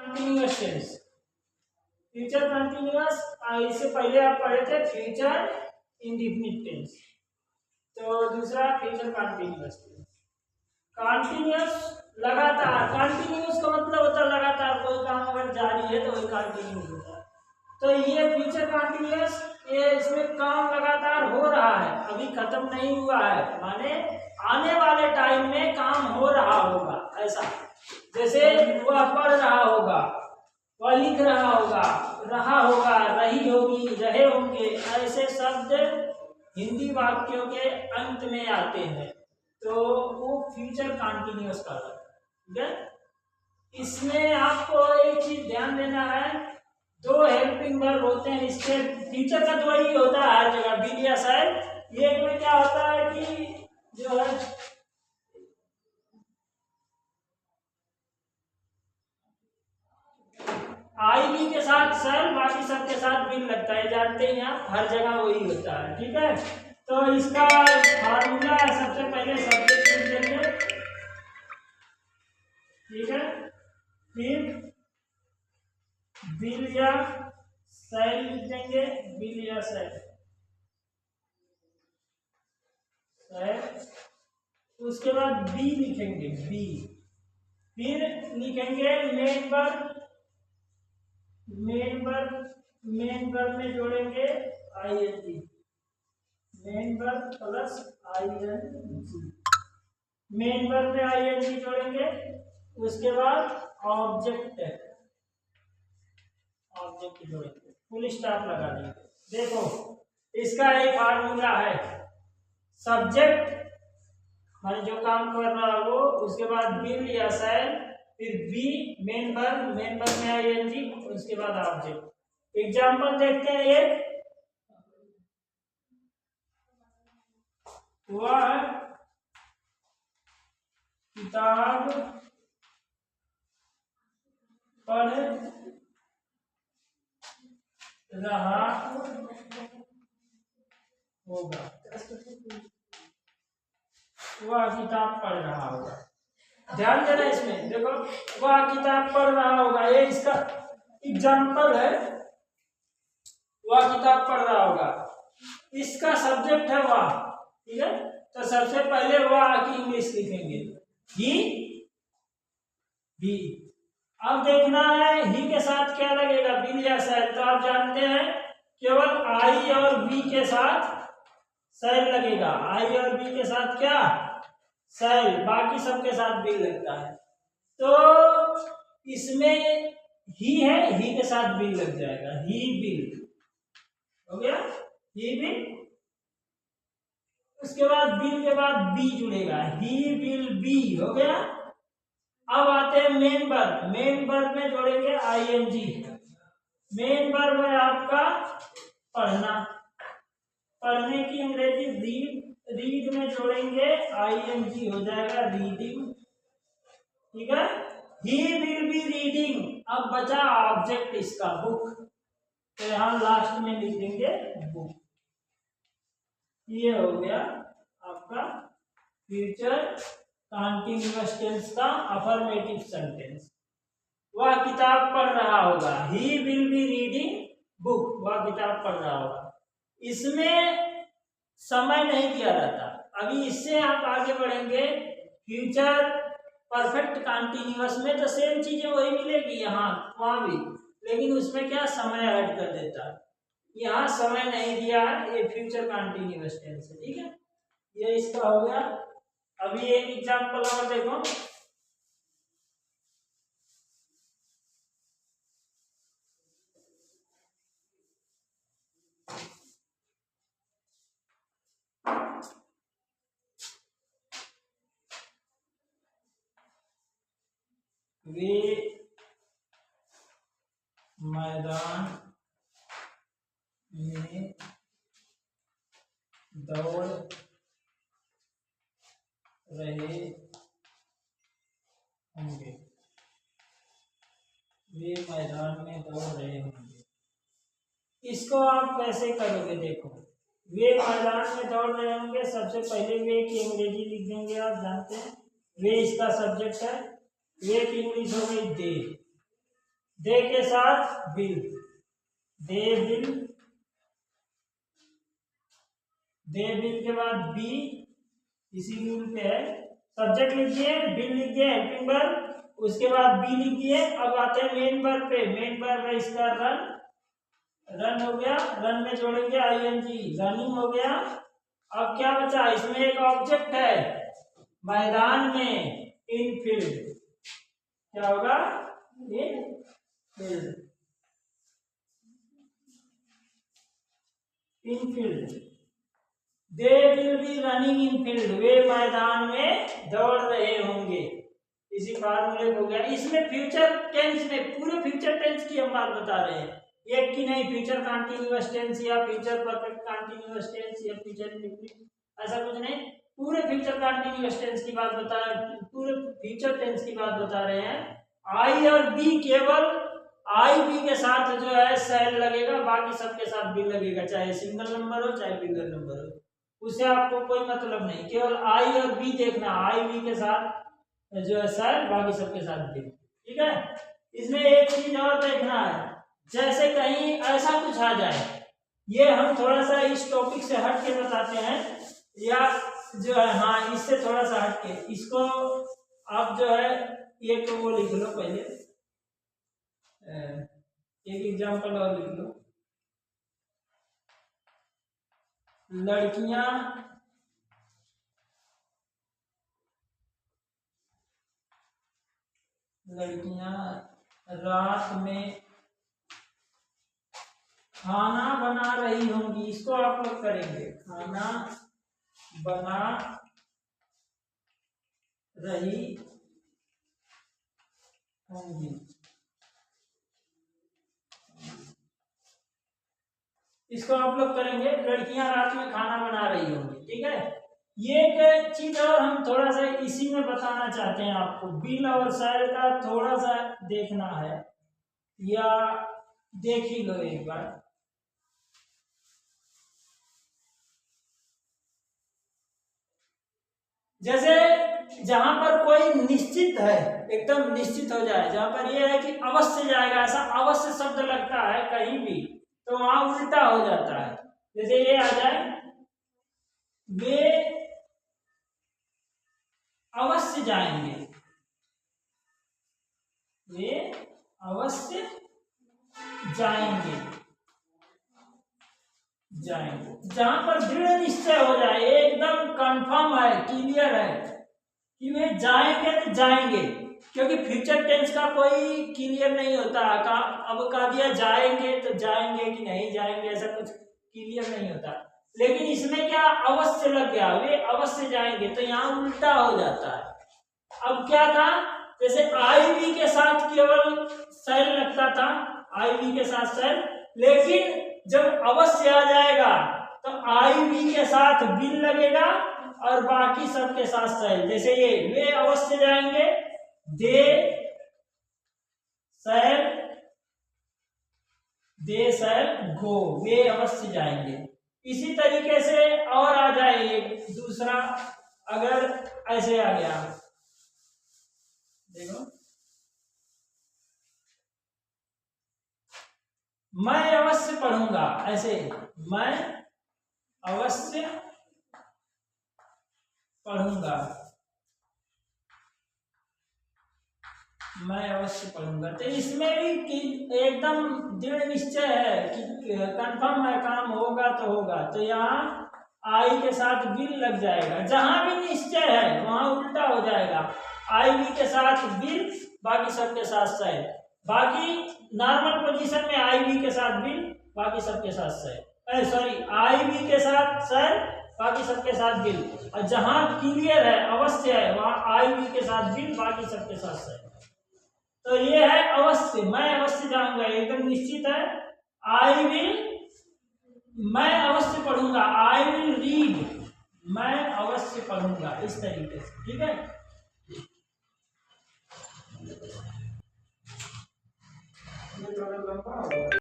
Continuous tense, future continuous, इससे पहले आप पढ़े थे फ्यूचर इंडेफिनिट टेंस। तो दूसरा फ्यूचर कंटिन्यूअस टेंस। कंटिन्यूअस लगातार, कंटिन्यूअस का मतलब होता है लगातार, कोई काम अगर जारी है तो वही कंटिन्यूअस होता है। तो ये फ्यूचर कंटिन्यूअस, ये इसमें काम लगातार हो रहा है, अभी खत्म नहीं हुआ है, माने आने वाले टाइम में काम हो रहा होगा ऐसा। जैसे वह पढ़ रहा होगा, वह लिख रहा होगा, रहा होगा, रही होगी, रहे होंगे, ऐसे शब्द हिंदी वाक्यों के अंत में आते हैं, तो वो फ्यूचर कंटिन्यूअस का है। ठीक है, इसमें आपको एक चीज ध्यान देना है, दो हेल्पिंग वर्ब होते हैं इसके, फ्यूचर का तो वही होता है हर जगह, विल या शायद। ये में क्या होता है कि जो है आई बी के साथ सर, बाकी सबके साथ बिल लगता है, जानते हैं आप, हर जगह वही होता है। ठीक है, तो इसका फार्मूला है, सबसे पहले सब्जेक्ट लिख देंगे, ठीक है, फिर बिल या सैल लिख देंगे, बिल या सैल, उसके बाद बी लिखेंगे, बी, फिर लिखेंगे मेन वर्ब, मेन वर्ब में जोड़ेंगे ING, main verb plus ING, main verb में आईएनजी जोड़ेंगे, उसके बाद ऑब्जेक्ट जोड़ेंगे, फुल स्टॉप लगा देंगे। देखो इसका एक फार्मूला है, सब्जेक्ट माने जो काम कर रहा है वो, उसके बाद बिल या सैल, फिर बी मेन वर्ब में आईएनजी, उसके बाद ऑब्जेक्ट। एग्जांपल देखते हैं, एक वह किताब पढ़ रहा होगा, वह किताब पढ़ रहा होगा, ध्यान देना इसमें। देखो वह किताब पढ़ रहा होगा, ये इसका एग्जांपल है, वह किताब पढ़ रहा होगा, इसका सब्जेक्ट है वह। ठीक है, तो सबसे पहले वह की इंग्लिश लिखेंगे, ही। अब देखना है ही के साथ क्या लगेगा, बिल या सैल, तो आप जानते हैं केवल आई और बी के साथ सैल लगेगा, आई और बी के साथ क्या सैल, बाकी सबके साथ बिल लगता है। तो इसमें ही है, ही के साथ बिल लग जाएगा, ही बिल हो गया, ही बिल। उसके बाद बिल के बाद बी जुड़ेगा, ही बिल बी हो गया। अब आते हैं मेन वर्ब, मेन वर्ब में जोड़ेंगे आईएनजी, मेन वर्ब है आपका पढ़ना, पढ़ने की अंग्रेजी रीड, रीड में जोड़ेंगे आईएनजी, हो जाएगा रीडिंग। ठीक है, ही विल बी रीडिंग। अब बचा ऑब्जेक्ट इसका बुक, तो यहां लास्ट में लिख देंगे बुक। ये हो गया आपका फ्यूचर कंटीन्यूअस टेंस का अफर्मेटिव सेंटेंस। वह किताब पढ़ रहा होगा, he will be reading book, वह किताब पढ़ रहा होगा। इसमें समय नहीं दिया जाता, अभी इससे आप आगे बढ़ेंगे फ्यूचर परफेक्ट कंटीन्यूअस में, तो सेम चीजें वही मिलेगी यहाँ वहां भी, लेकिन उसमें क्या समय ऐड कर देता है, यहाँ समय नहीं दिया है, ये फ्यूचर कंटीन्यूअस टेंस है। ठीक है, ये इसका हो गया। अभी एक एग्जांपल और देखो, वे मैदान में दौड़ रहे होंगे, वे मैदान में दौड़ रहे होंगे। इसको आप कैसे करोगे, देखो वे मैदान में दौड़ रहे होंगे, सबसे पहले वे की अंग्रेजी लिख देंगे, आप जानते हैं वे इसका सब्जेक्ट है, वे की इंग्लिश हो गई दे, दे के साथ will, they will, they will के बाद बी, इसी रूल पे है। सब्जेक्ट लिख दिए, विल लिख दिए हेल्पिंग वर्ब, उसके बाद बी लिख दिए। अब आते हैं मेन वर्ब पे। मेन वर्ब है इसका रन, रन हो गया, रन में जोड़ेंगे आईएनजी, रनिंग हो गया। अब क्या बचा, इसमें एक ऑब्जेक्ट है मैदान में, इन फील्ड, क्या होगा, in field, in field, they will be running in field, वे मैदान में दौड़ रहे होंगे। इसी फार्मूले हो गया। इसमें फ्यूचर टेंस में, पूरे फ्यूचर टेंस की हम बात बता रहे हैं, एक की नहीं, फ्यूचर कंटीन्यूअस टेंस या फ्यूचर परफेक्ट कंटीन्यूअस टेंस या फ्यूचर इंडेफिनिट, ऐसा कुछ नहीं, पूरे फ्यूचर कंटीन्यूअस टेंस की बात बता रहे हैं, पूरे फ्यूचर टेंस की बात बता रहे हैं। आई और बी, केवल आई बी के साथ जो है सेल लगेगा, बाकी सबके साथ बी लगेगा, चाहे सिंगल नंबर हो चाहे बिगर नंबर हो, उससे आपको कोई मतलब नहीं, केवल आई और बी देखना, आई बी के साथ जो है सेल, बाकी सबके साथ बी, ठीक है। इसमें एक चीज और देखना है, जैसे कहीं ऐसा कुछ आ जाए, ये हम थोड़ा सा इस टॉपिक से हट के बताते हैं, या जो है हाँ इससे थोड़ा सा हट के, इसको आप जो है एक तो वो लिख लो पहले, एक एग्जांपल और लिख लो। लड़कियां रात में खाना बना रही होंगी, इसको आप लोग करेंगे, खाना बना रही होंगी, इसको आप लोग करेंगे, लड़कियां रात में खाना बना रही होंगी, ठीक है। ये एक चीज और हम थोड़ा सा इसी में बताना चाहते हैं आपको, बिल और सेल का थोड़ा सा देखना है, या देख ही लो एक बार। जैसे जहां पर कोई निश्चित है, एकदम निश्चित हो जाए, जहां पर ये है कि अवश्य जाएगा, ऐसा अवश्य शब्द लगता है कहीं भी, तो वहां उल्टा हो जाता है। जैसे ये आ जाए, वे अवश्य जाएंगे, वे अवश्य जाएंगे, जहां पर दृढ़ निश्चय हो जाए, एकदम कंफर्म है, क्लियर है कि वे जाएंगे तो जाएंगे, क्योंकि फ्यूचर टेंस का कोई क्लियर नहीं होता, अब कह दिया जाएंगे तो जाएंगे कि नहीं जाएंगे, ऐसा कुछ क्लियर नहीं होता। लेकिन इसमें क्या अवश्य लग गया, वे अवश्य जाएंगे, तो यहाँ उल्टा हो जाता है। अब क्या था, जैसे आई वी के साथ केवल सेल लगता था, आई वी के साथ सेल, लेकिन जब अवश्य आ जाएगा तो आई वी के साथ बिल लगेगा और बाकी सबके साथ सेल। जैसे ये, वे अवश्य जाएंगे, दे शैल गो, वे अवश्य जाएंगे। इसी तरीके से और आ जाए एक दूसरा, अगर ऐसे आ गया, देखो, मैं अवश्य पढ़ूंगा, ऐसे, मैं अवश्य पढ़ूंगा, मैं अवश्य पढ़ूंगा, तो इसमें भी एकदम दृढ़ निश्चय है कि कंफर्म है, काम होगा तो होगा, तो यहाँ आई के साथ बिल लग जाएगा। जहां भी निश्चय है वहां उल्टा हो जाएगा, आई बी के साथ बिल, बाकी सबके साथ सेल, बाकी नॉर्मल पोजीशन में आई बी के साथ बिल, बाकी सबके साथ सेल, सॉरी आई बी के साथ सेल, बाकी सबके साथ बिल, और जहां क्लियर है, अवश्य है, वहां आई बी के साथ बिल, बाकी सबके साथ सेल। तो ये है अवश्य, मैं अवश्य जाऊंगा, एकदम निश्चित है। आई विल, मैं अवश्य पढ़ूंगा, आई विल रीड, मैं अवश्य पढ़ूंगा, इस तरीके से, ठीक है। ये थोड़ा लंबा